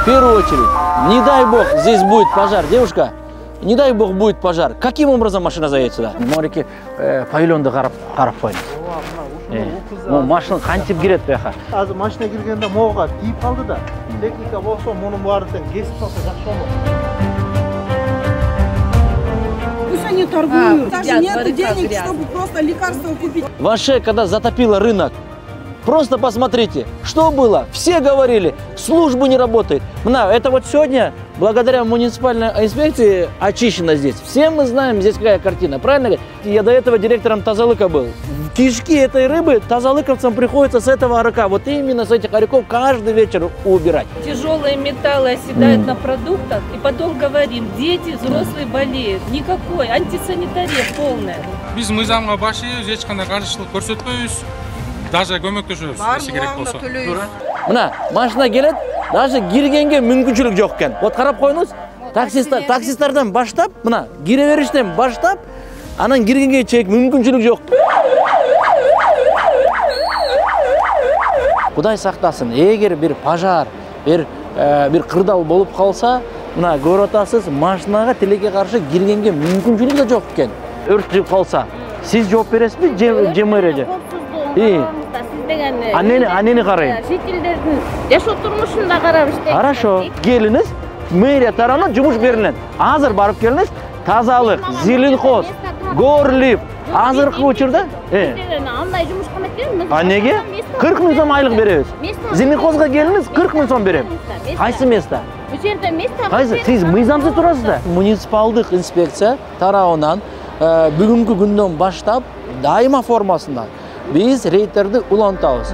В первую очередь, не дай бог здесь будет пожар, девушка, не дай бог будет пожар. Каким образом машина заедет сюда? Морики павильонды қарап қойыңыз. Машина қантип келеді бияқа? Азыр машина киргенде моға тиіп қалды да. Техника болса, мұның барын кесіп қалса жақсы болмайды. Пусть они торгуют. Даже нет денег, чтобы просто лекарства купить. Вообще, когда затопило рынок, просто посмотрите, что было. Все говорили, служба не работает. Это вот сегодня, благодаря муниципальной инспекции, очищено здесь. Все мы знаем здесь какая картина, правильно? Я до этого директором Тазалыка был. Кишки этой рыбы тазалыковцам приходится с этого арыка, вот именно с этих арыков каждый вечер убирать. Тяжелые металлы оседают на продуктах, и потом говорим, дети, взрослые болеют. Никакой, антисанитария полная. Biz mizamga başı hiç qanday qarşılıq ko'rsatmaymiz. Даже көмөктөшөбүз, esi керек болсо. Мына машина келет, даже киргенге мүмкүнчүлүк жок экен. Вот карап коюңуз, таксисттардан баштап, мына кире бериштен баштап, анан киргенге чейин мүмкүнчүлүк жок. Кудай сактасын, эгер бир пожар, бир кырдал болуп калса, мына көрүп атасыз, машинага тилекке каршы киргенге мүмкүнчүлүк да жок экен. Өрт чыгып калса, сиз жооп бересизби же мэрия? Аннени карайын. Жителдердин жашоо турмушунда карап иштейт. Хорошо, келиңиz, мэрия тарабынан жумуш берилет. Азыр барып келиңиз, тазалык, Зеленхоз, Горлиф, азыркы учурда, андай жумуш кылмайт экенбиз. А неге? 40 000 сом айлык беребиз. Зеленхозго келиңиз, 40 000 сом берем. Кайсы место? Бу жерде место. Кайсы? Сиз мыйзамсыз турасыз да. Муниципалдык инспекция тарабынан бүгүнкү күндөн баштап дайыма формасында биз рейдтерди улантабыз.